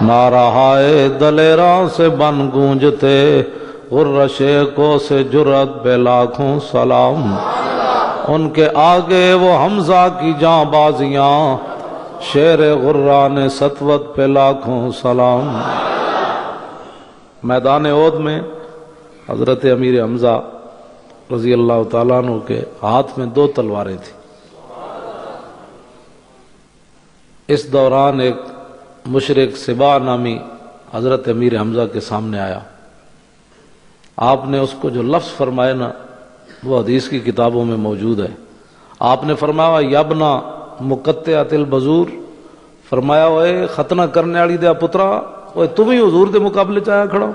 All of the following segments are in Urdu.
نارہائے دلیراں سے بن گونجتے غر شیخوں سے جرت بے لاکھوں سلام۔ ان کے آگے وہ حمزہ کی جاں بازیاں، شیر غران سطوت پہ لاکھوں سلام۔ میدان احد میں حضرت امیر حمزہ رضی اللہ تعالیٰ عنہ کے ہاتھ میں 2 تلواریں تھیں۔ اس دوران ایک مشرک سبا نامی حضرت امیر حمزہ کے سامنے آیا۔ آپ نے اس کو جو لفظ فرمائے نا وہ حدیث کی کتابوں میں موجود ہے۔ آپ نے فرمایا یبنا مقطعۃ البذور، فرمایا اوے ختنہ کرنے والی دیا پترا، اوے تم ہی حضور دے مقابلے چایا کھڑا ہو۔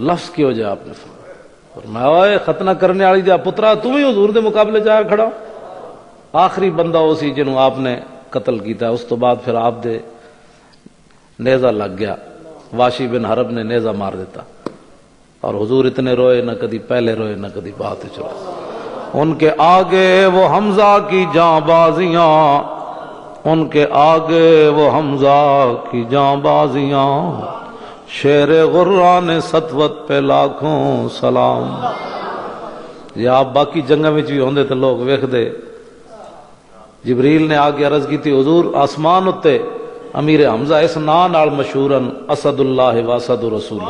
لفظ کی وجہ آپ نے فرمایا اوے ختنہ کرنے والی دیا پترا، تم ہی حضور دے مقابلے چایا کھڑا ہو۔ آخری بندہ اسی جنہوں آپ نے قتل کیتا ہے۔ اس تو بعد پھر آپ دے نیزہ لگ گیا، واشی بن حرب نے نیزہ مار دیتا، اور حضور اتنے روئے، نہ کدی پہلے روئے نہ کدی بات چلے۔ ان کے آگے وہ حمزہ کی جاں بازیاں، ان کے آگے وہ حمزہ کی جاں بازیاں، شیر غران سطوت پہ لاکھوں سلام۔ یہ آپ باقی جنگاں میں بھی ہوندے تو لوگ ویکھ دے، جبریل نے آگے عرض کی تھی حضور آسمان اتے امیر حمزہ اس نا نال مشہورن اسد اللہ واسد رسول،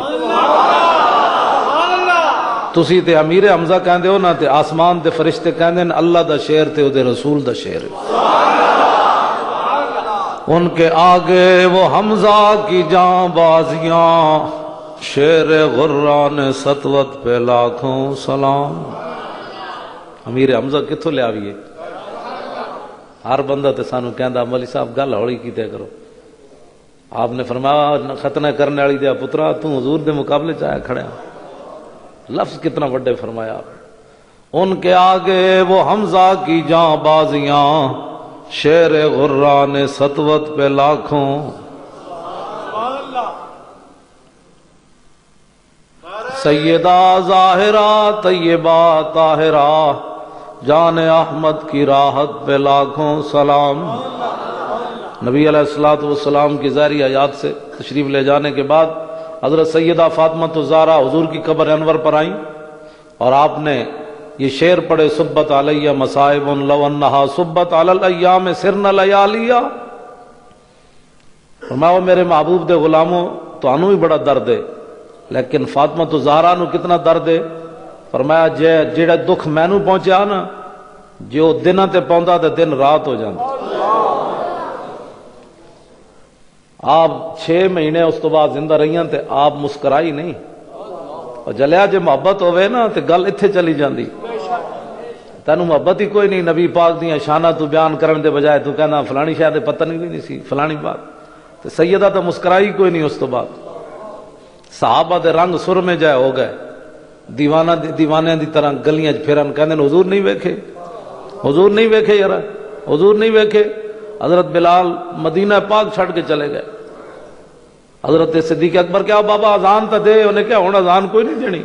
تسی تے امیر حمزہ کہندے ہو نا، تے آسمان دے فرشتے کہندے ہیں اللہ دا شیر تے او دے رسول دا شیر۔ ان کے آگے وہ حمزہ کی جاں بازیاں، شیر غران سطوت پہ لاکھوں سلام۔ امیر حمزہ کتھوں لے آئیے؟ ہر بندہ تے سانو کہندا مولی صاحب گل ہولی کیتے کرو۔ آپ نے فرمایا ختنہ کرنے والی دیا پترا، تو حضور دے مقابلے چایا کھڑے ہیں۔ لفظ کتنا بڑے فرمایا آپ۔ ان کے آگے وہ حمزہ کی جاں بازیاں، شیر غران سطوت پہ لاکھوں۔ سیدہ ظاہرہ طیبہ طاہرہ، جان احمد کی راحت پہ لاکھوں سلام۔ نبی علیہ الصلوۃ والسلام کی ظاہری حیات سے تشریف لے جانے کے بعد حضرت سیدہ فاطمہ الزہرا حضور کی قبر انور پر آئیں، اور آپ نے یہ شعر پڑھے صبت علیہ مصائب لو انہا صبت علی الایام سرن لیالیا۔ فرمایا میرے محبوب دے غلاموں تو انو ہی بڑا درد ہے، لیکن فاطمہ الزہرا نو کتنا درد ہے۔ فرمایا جیڑا دکھ مینوں پہنچیا نا، جو دنوں تے پوندا تے دن رات ہو جاندی۔ آپ 6 مہینے اس تو بعد زندہ رہیاں تے آپ مسکرائی نہیں، اور جلیا جے محبت ہوئے نا تے گل اتھے چلی جاندی۔ تینوں محبت ہی کوئی نہیں، نبی پاک دیاں شاناں تو بیان کرن دے بجائے تو کہنا فلانی شاید پتہ نہیں سی فلانی بات، تے سیدہ تو مسکرائی کوئی نہیں۔ اس تو بعد صحابہ دے رنگ سر میں جائے ہو گئے، دیوانے دی طرح گلیاں پھرن، کہندے حضور نہیں ویکھے، حضور نہیں ویکھے یار، حضور نہیں ویکھے۔ حضرت بلال مدینہ پاک چھڑ کے چلے گئے۔ حضرت صدیق اکبر کیا بابا اذان تو دے، انہیں کیا ہونا اذان کوئی نہیں دینی،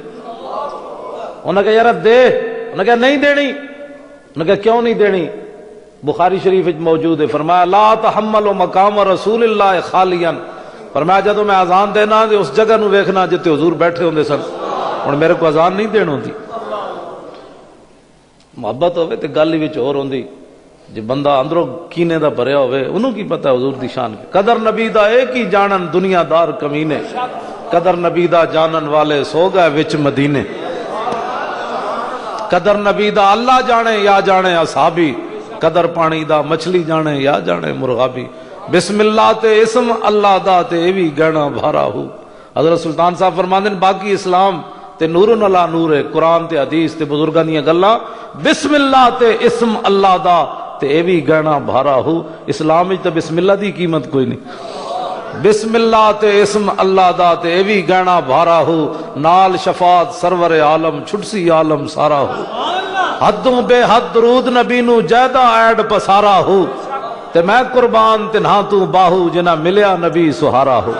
انہیں کہا یار دے، انہیں کہا نہیں دینی، انہیں کہا کیوں نہیں دینی؟ بخاری شریف موجود ہے، فرمایا لا تحملوا مقام رسول اللہ خالیا، فرمایا جدو میں اذان دینا اس جگہ نو ویکھنا جتے حضور بیٹھے ہوندے سن، اور میرے کو اذان نہیں دین ہوندی۔ محبت ہوئے تے گل وچ اور ہوندی، جے بندہ اندروں کینے دا بھریا ہوئے انہوں کی پتہ حضور دی شان کی۔ قدر نبی دا ایک ہی جانن دنیا دار کمینے، قدر نبی دا جانن والے سو گئے وچ مدینے۔ قدر نبی دا اللہ جانے یا جانے اصحابی، قدر پانی دا مچھلی جانے یا جانے مرغابی۔ بسم اللہ تے اسم اللہ دا تے ایوی گہنا بھارا ہو۔ حضرت سلطان صاحب فرماندے باقی اسلام تے نور علی نور ہے، قرآن تے حدیث تے بزرگاں دیاں گلاں، بسم اللہ تے اسم اللہ دا تے ایوی گہنا بھارا ہو۔ اسلام وچ تے بسم اللہ دی قیمت کوئی نہیں، بسم اللہ تے اسم اللہ دا تے ایوی گہنا بھارا ہو، نال شفاعت سرور عالم چھٹسی عالم سارا ہو، حدوں بے حد درود نبی نو جیدہ ایڈ پسارا ہو، تے میں قربان تنہا تو باہو جنہ ملیا نبی سہارا ہو۔